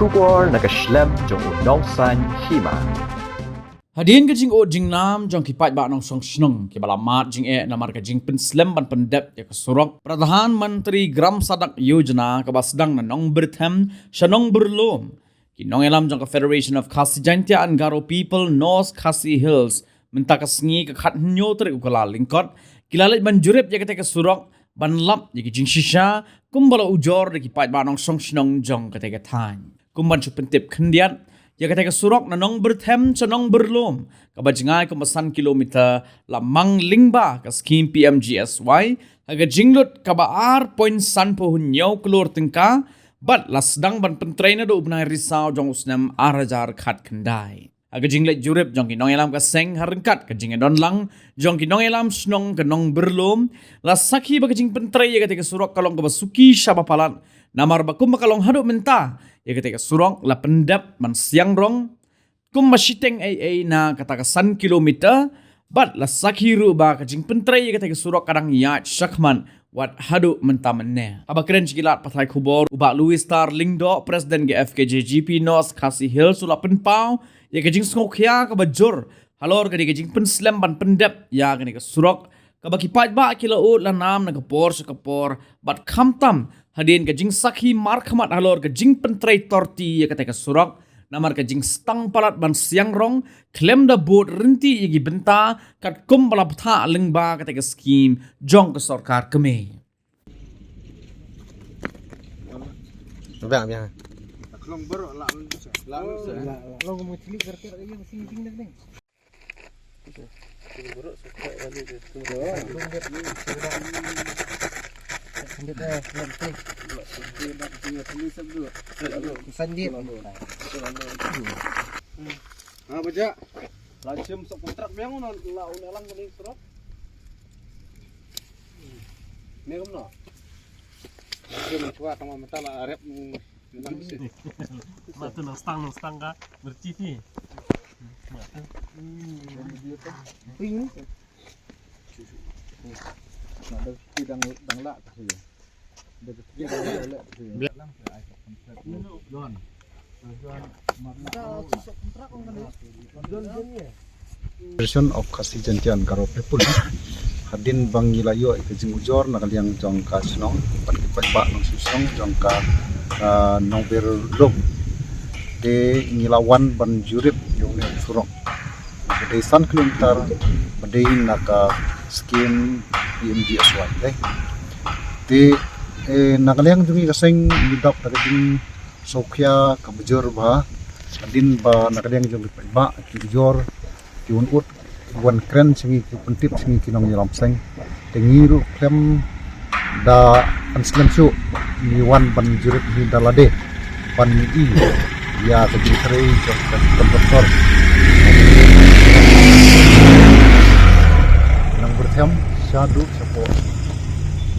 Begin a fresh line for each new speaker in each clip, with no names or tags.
Shubor nakaslem jong unongsan hima.
Hadin ka jing o jing nam jong kipat ba nong song snong ki balamat jing namar ka jing penslem ban pendep ya kasurok Pradhan Mantri Gram Sadak Yojana ka basdang na nong berthem shanong berlom ki nong elam jong ka Federation of Khasi Jaintia and Garo People North Khasi Hills menta ka sngi ka khat nyo tre ukala lingkot kilalit ban jurep ya ka surok ban lap ya ki jing shisha kumbala ujor de kipat ba nong song snong jong ka te ka than kumban chu pentip khandiat ya kata surok na nong berthem sa nong berlom kabajingay kumasan kilometer lamang lingba ka scheme PMGSY aga jinglot kabaar point san po hunyaw klor tingka bat lasdang ban pentray na do ubnay Rizal jong usnam arajar khat kandai aga jinglet jurip jong kinong elam ka seng harengkat ka jingadon lang jong kinong elam snong ka nong berlom lasaki baga jing pentray ya kata surok kalong kabasuki syabapalat namar bakum makalong haduk menta ya ketika surong la pendap man siang rong kum masyiteng ay na katakasan kilometer bat la sakhiru ba kajing pentray ya ketika surok kadang ya syakman wat hadu mentamenne aba keren cikilat patai kubor uba Louis Star Lingdo presiden GFKJGP North Khasi Hills ula penpau ya kajing sngokya ka bajur halor ka kajing penslem ban pendap ya ketika surok kabaki pat ba kilo la nam na kapor sa kapor bat kamtam hadin ka jing sakhi mar khamat halor ka jing pentray torti ya kata ka surak namar ka jing stang palat ban siang rong klem da boat rinti yagi benta kat kum bala putha lengba kata ka scheme jong ka sarkar keme
Vàng nha.
Không bớt lo mo chili karter ay sing sing nag ning. Sandip. Ah baca. Langsung sok kontrak yang la unelang kali terus. Ni kamu no. Langsung kuat sama mental arep
Matu nang stang ka bercici.
Ping. Ada tidang lak kasi. Ada tidang lak kasi. Lang sa ay kontrak. Don. Susok kontrak ang kali. Don ya.
Federation of Khasi Jaintia and Garo People hadin bang gilayo ikajing ujor nakaliang jong ka snong pat ba nong susong jong ka nong berlom de ngilawan ban jurip yung surong badai san kilometer badai naka scheme PMGSY de nakaliang jungi kaseng midap nakajing sokya kabujur ba hadin ba nakaliang jong ba kijor kiunut wan kren singi pentip singi kinong yalam seng tengiru klem da anslem su ni wan ban jurit ni dalade ban i ya kajing kare jok konstruktor nang berthem syadu sapo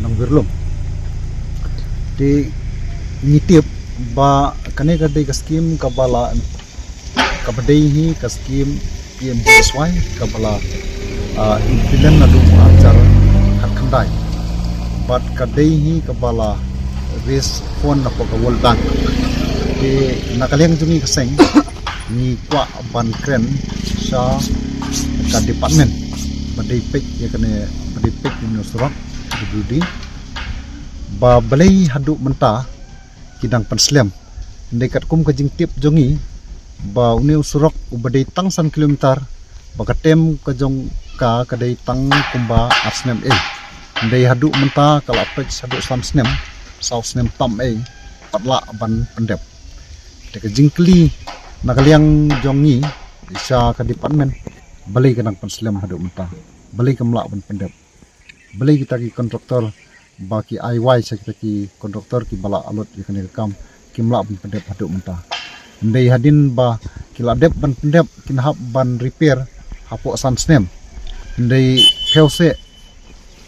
nang berlum di nitip ba kane kadai ka scheme kabala kabadai hi ka scheme PMGSY kabala impilan na dum ajar khandai but kadai hi kabala raise phone na ko World Bank ke nakaliang jungi kaseng ni kwa ban kren sa ka department badai pek ya kane badai pek ni surat dudi ba balai hadu menta kidang penslem dekat kum kajing tip jongi ba uni usurok ubadai tang san kilometer bakatem kajong ka kadai tang kumba arsnem ndai hadu menta kala apek hadu sam snem sau snem tam patla ban pendep de kajingkli nakaliang jongi isa ka department balai kanang penslem hadu menta balai kamla ban pendep balai kita ki kontraktor baki IY sa kita ki kontraktor ki bala alot yakane kam kimla ban pendep hadu menta ndai hadin ba kiladep ban pendep kinahap ban repair hapo san snem ndai phelse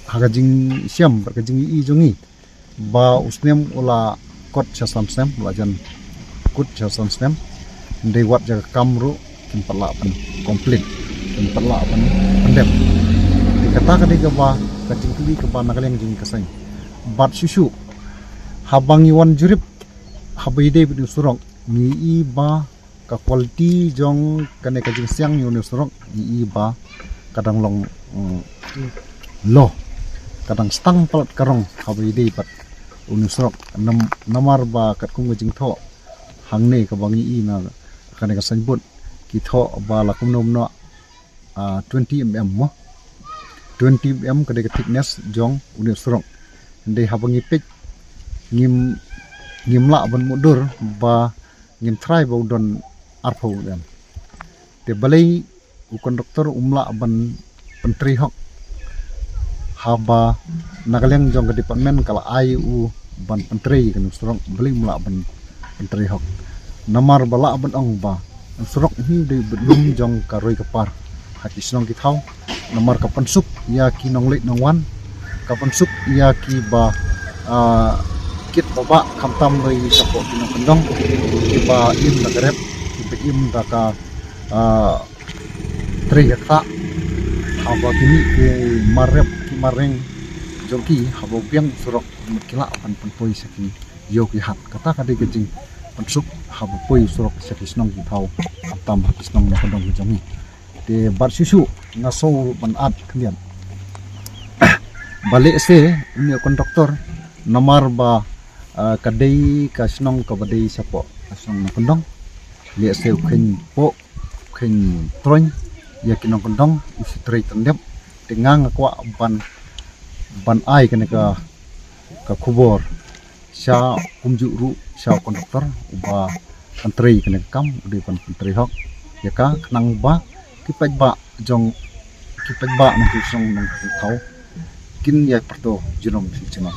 hagajing siam berkajing i jongi ba usnem ula kot cha sam snem lajan kut cha sam snem ndai wat jaga kamru kimpala ban komplit kimpala ban pendep dikata kadai ka ba kajing kli ka ba nakaleng jing kasang bat susu habang iwan jurip habai de bidu surong mi ba ka quality jong kane ka jing siang yu nusrok mi ba kadang long lo kadang stang palat karong habai dei pat unusrok namar ba kat kung jing tho hangne ka bangi na kane ka sanbut ki tho ba la kum nom no 20 mm mo 20 mm ka de thickness jong unusrok dei habangi pek ngim la ban mudur ba ngim try ba udon arpo dan te balai u konduktor umla ban pentri hok haba nagaleng jong ke department kala ai u ban pentri kan surok beli mula ban pentri hok namar bala ban ong ba surok hi de belum jong karoi kapar hati snong ki thau namar ka pansuk ya ki nong leit nong wan ka pansuk ya ki ba kit baba kamtam rei sapo kinong kendong ki ba im na grep ki ba im da ka tri yakta haba kini ke marep ki mareng joki haba biang surok mukila pan poi saki yo ki hat kata kade kejing pansuk haba poi surok saki snong ki thau kamtam habis nong na kendong jongi te bar susu ngaso ban at kalian balik se ini konduktor namar ba kadai kasnong kabadai sapo kasnong na kondong le se khen po khen troin ya kinong kondong usi trei tandep tengang kwa ban ai kana ka kubor sha kumju ru sha konduktor uba antrei kana kam ude pan antrei hok ya ka knang ba kipaj ba jong kipaj ba na kusong nang thau kin ya parto jinom si chino